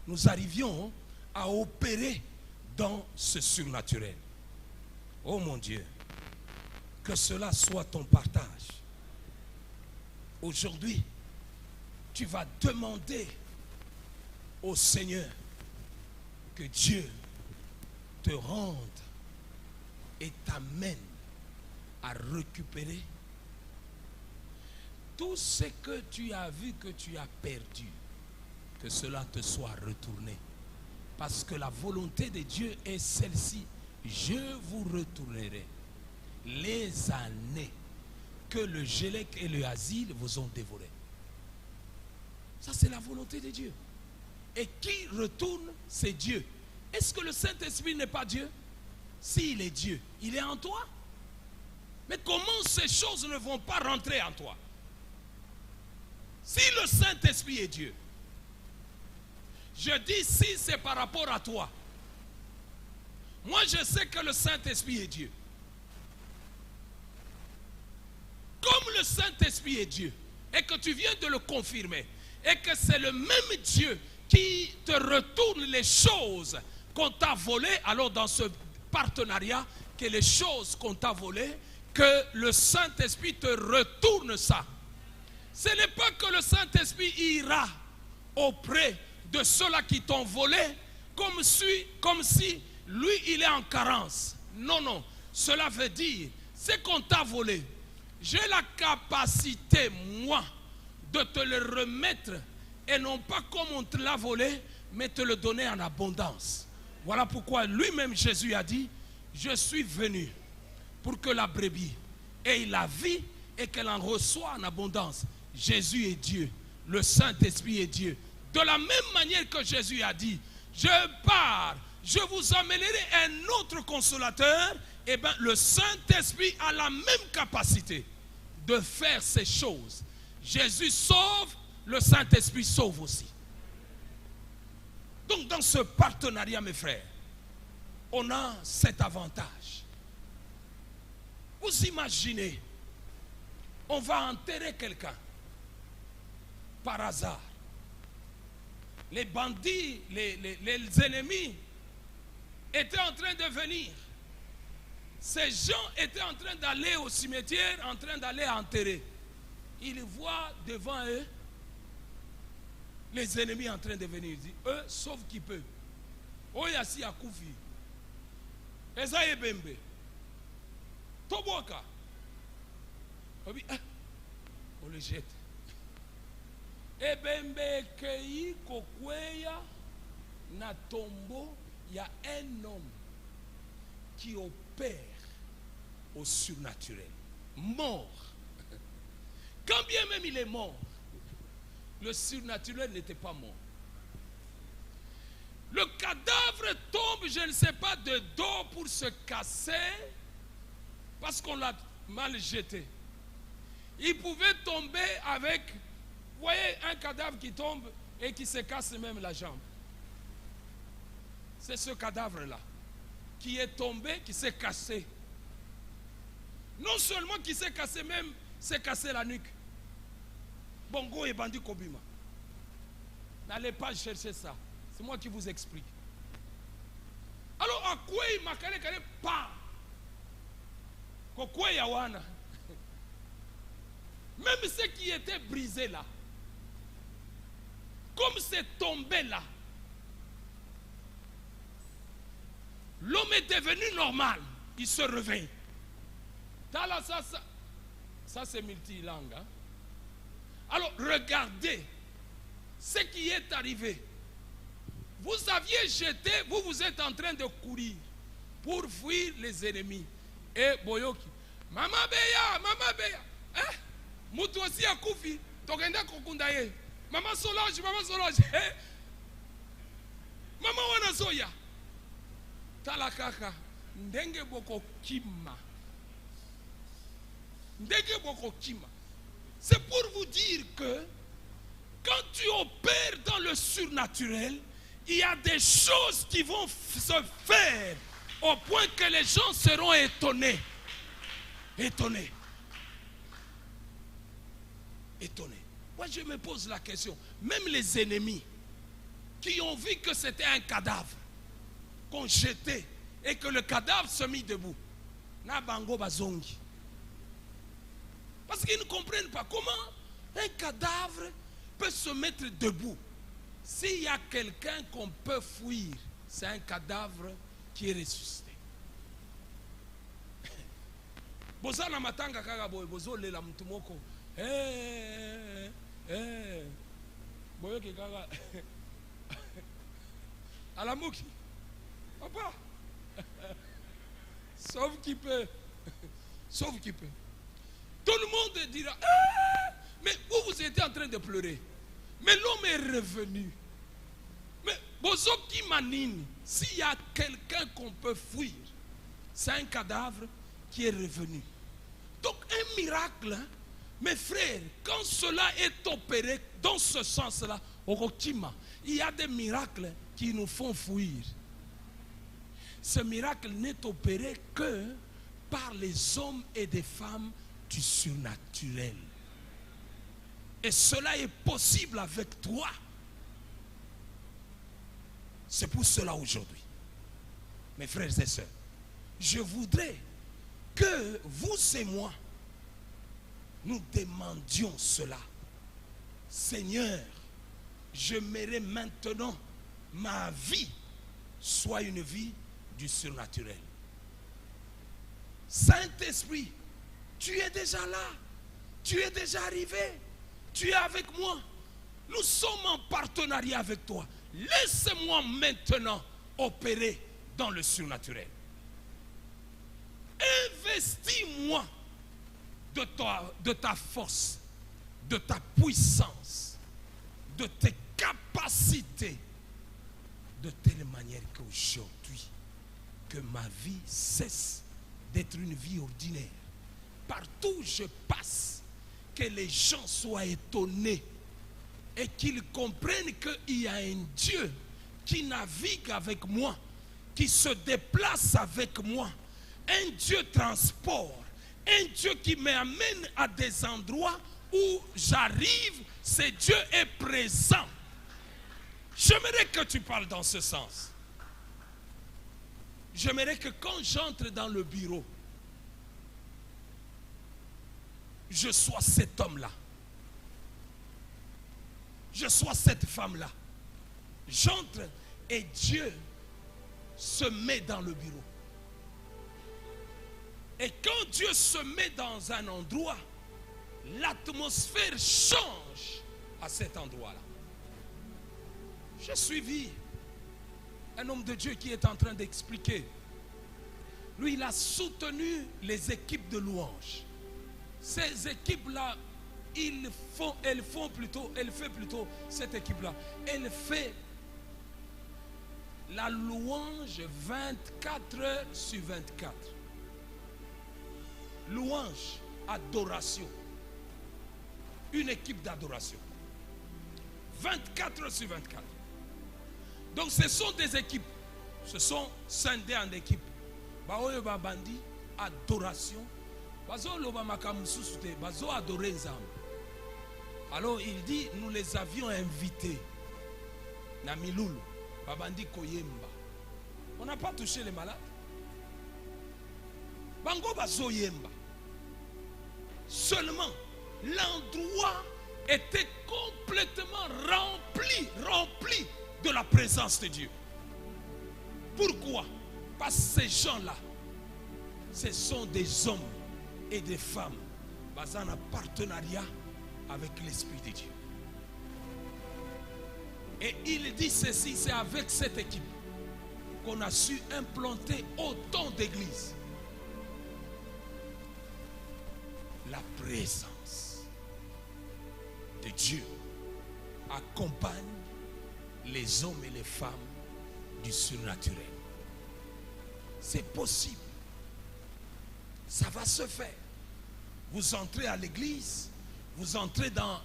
A: nous arrivions à opérer dans ce surnaturel. Oh mon Dieu, que cela soit ton partage. Aujourd'hui, tu vas demander au Seigneur que Dieu te rende et t'amène à récupérer tout ce que tu as vu que tu as perdu, que cela te soit retourné. Parce que la volonté de Dieu est celle-ci. Je vous retournerai les années que le Gélec et le Asile vous ont dévoré. Ça, c'est la volonté de Dieu. Et qui retourne, c'est Dieu. Est-ce que le Saint-Esprit n'est pas Dieu? S'il est Dieu, il est en toi. Mais comment ces choses ne vont pas rentrer en toi? Si le Saint-Esprit est Dieu, je dis si c'est par rapport à toi. Moi, je sais que le Saint-Esprit est Dieu. Comme le Saint-Esprit est Dieu, et que tu viens de le confirmer, et que c'est le même Dieu qui te retourne les choses qu'on t'a volées. Alors dans ce partenariat, que les choses qu'on t'a volées, que le Saint-Esprit te retourne ça. Ce n'est pas que le Saint-Esprit ira auprès de ceux-là qui t'ont volé comme si lui il est en carence. Non, non. Cela veut dire, c'est qu'on t'a volé. J'ai la capacité, moi, de te le remettre et non pas comme on te l'a volé, mais te le donner en abondance. Voilà pourquoi lui-même Jésus a dit, je suis venu pour que la brebis ait la vie et qu'elle en reçoit en abondance. Jésus est Dieu, le Saint-Esprit est Dieu. De la même manière que Jésus a dit, je pars, je vous amènerai un autre consolateur, et bien le Saint-Esprit a la même capacité de faire ces choses. Jésus sauve, le Saint-Esprit sauve aussi. Donc dans ce partenariat, mes frères, on a cet avantage. Vous imaginez, on va enterrer quelqu'un par hasard. Les bandits, les ennemis étaient en train de venir. Ces gens étaient en train d'aller au cimetière, en train d'aller enterrer. Ils voient devant eux les ennemis en train de venir. Ils disent, eux, sauf qui peut. Oyasi Akoufi. Esaïe Bembe. Toboka. On le jette. Ebembe Kei Kokweya na tombeau, il y a un homme qui opère au surnaturel. Mort. Quand bien même il est mort, le surnaturel n'était pas mort. Le cadavre tombe, je ne sais pas, de dos pour se casser parce qu'on l'a mal jeté. Il pouvait tomber avec, vous voyez, un cadavre qui tombe et qui se casse même la jambe. C'est ce cadavre-là qui est tombé, qui s'est cassé. Non seulement qui s'est cassé, même s'est cassé la nuque. Bongo et Bandi Kobima. N'allez pas chercher ça. C'est moi qui vous explique. Alors, à quoi il m'a calé pas? Quoi yawana? Même ce qui était brisé là, comme c'est tombé là, l'homme est devenu normal. Il se réveille. Ça c'est multilangue. Hein? Alors, regardez ce qui est arrivé. Vous aviez jeté, vous êtes en train de courir pour fuir les ennemis. Et Boyoki, Mama Beya, hein? Mutu aussi a koufi, tokenda kokundaye. Mama Solange, eh? Mama wana zoya. Talakaka, ndenge boko kima. Ndenge boko kima. C'est pour vous dire que quand tu opères dans le surnaturel, il y a des choses qui vont se faire au point que les gens seront étonnés. Étonnés. Moi, je me pose la question. Même les ennemis qui ont vu que c'était un cadavre qu'on jetait et que le cadavre se mit debout. Nabango bazongi. Parce qu'ils ne comprennent pas comment un cadavre peut se mettre debout. S'il y a quelqu'un qu'on peut fuir, c'est un cadavre qui est ressuscité. Boza na matanga kaka boy, bozo lela mtu moko. Boyo ki kaka. Alamuki. Papa. Sauf qui peut. Sauf qui peut. Tout le monde dira, mais vous étiez en train de pleurer. Mais l'homme est revenu. Mais Bozoki Manine, s'il y a quelqu'un qu'on peut fuir, c'est un cadavre qui est revenu. Donc un miracle, hein? Mes frères, quand cela est opéré dans ce sens-là, au Rokima, il y a des miracles qui nous font fuir. Ce miracle n'est opéré que par les hommes et des femmes du surnaturel. Et cela est possible avec toi. C'est pour cela aujourd'hui, mes frères et sœurs, je voudrais que vous et moi, nous demandions cela. Seigneur, j'aimerais maintenant ma vie soit une vie du surnaturel. Saint-Esprit, tu es déjà là, tu es déjà arrivé, tu es avec moi. Nous sommes en partenariat avec toi. Laisse-moi maintenant opérer dans le surnaturel. Investis-moi de ta force, de ta puissance, de tes capacités, de telle manière qu'aujourd'hui, que ma vie cesse d'être une vie ordinaire. Partout où je passe, que les gens soient étonnés et qu'ils comprennent qu'il y a un Dieu qui navigue avec moi, qui se déplace avec moi, un Dieu transport, un Dieu qui m'amène à des endroits où j'arrive, ce Dieu est présent. J'aimerais que tu parles dans ce sens. J'aimerais que quand j'entre dans le bureau, je sois cet homme-là. Je sois cette femme-là. J'entre et Dieu se met dans le bureau. Et quand Dieu se met dans un endroit, l'atmosphère change à cet endroit-là. J'ai suivi un homme de Dieu qui est en train d'expliquer. Lui, il a soutenu les équipes de louanges. Ces équipes-là, elle fait plutôt cette équipe-là. Elle fait la louange 24 heures sur 24. Louange, adoration. Une équipe d'adoration. 24 heures sur 24. Donc ce sont des équipes. Ce sont scindés en équipes. Baoyo babandi, adoration. Bazo loba makamususute, bazo adorer Nzambe. Alors il dit, nous les avions invités. Na Milulu, babandi koyemba. On n'a pas touché les malades. Bango bazo yemba. Seulement, l'endroit était complètement rempli de la présence de Dieu. Pourquoi? Parce que ces gens-là, ce sont des hommes et des femmes basés en partenariat avec l'Esprit de Dieu. Et il dit ceci, c'est avec cette équipe qu'on a su implanter autant d'églises. La présence de Dieu accompagne les hommes et les femmes du surnaturel. C'est possible. Ça va se faire. Vous entrez à l'église, vous entrez dans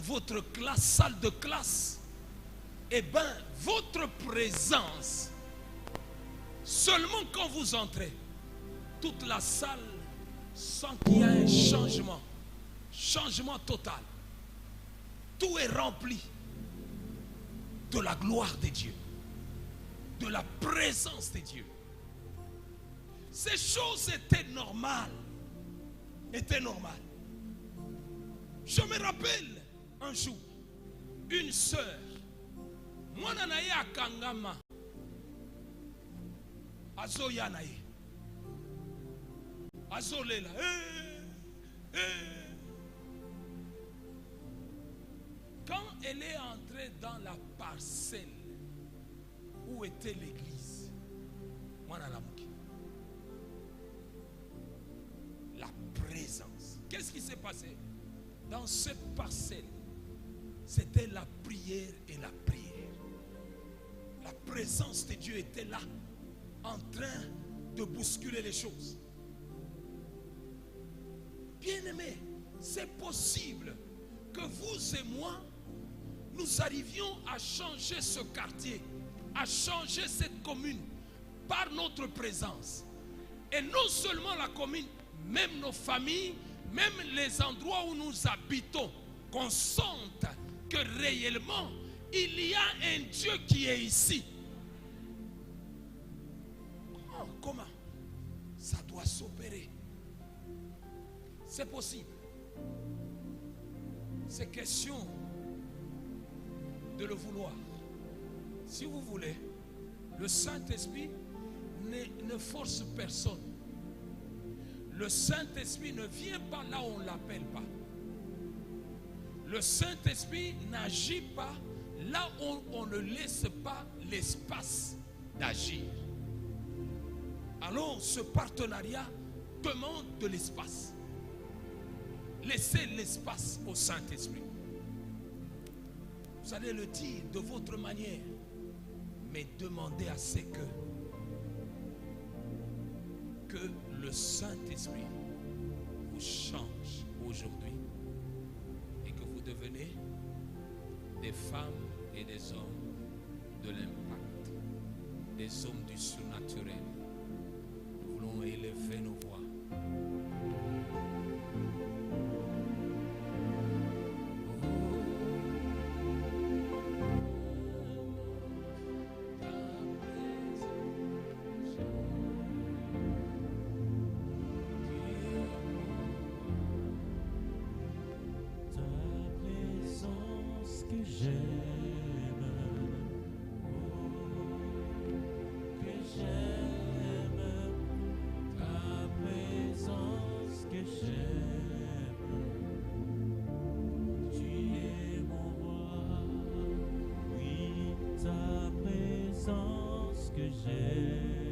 A: votre classe, salle de classe. Eh bien, votre présence, seulement quand vous entrez, toute la salle sent qu'il y a un changement total. Tout est rempli de la gloire de Dieu, de la présence de Dieu. Ces choses étaient normales. Je me rappelle un jour, une sœur, moi nanaye akangama, azoya naye, azolela, Quand elle est entrée dans la parcelle où était l'église, moi nanamuki, la présence. Qu'est-ce qui s'est passé? Dans cette parcelle, c'était la prière et la prière. La présence de Dieu était là, en train de bousculer les choses. Bien-aimés, c'est possible que vous et moi, nous arrivions à changer ce quartier, à changer cette commune par notre présence. Et non seulement la commune, même nos familles, même les endroits où nous habitons, qu'on sente que réellement il y a un Dieu qui est ici. Oh, comment? Ça doit s'opérer. C'est possible. C'est question de le vouloir. Si vous voulez, le Saint-Esprit ne force personne. Le Saint-Esprit ne vient pas là où on ne l'appelle pas. Le Saint-Esprit n'agit pas là où on ne laisse pas l'espace d'agir. Alors ce partenariat demande de l'espace. Laissez l'espace au Saint-Esprit. Vous allez le dire de votre manière, mais demandez à ce que le Saint-Esprit vous change aujourd'hui et que vous devenez des femmes et des hommes de l'impact, des hommes du surnaturel. Nous voulons élever nos voix.
C: Que j'aime.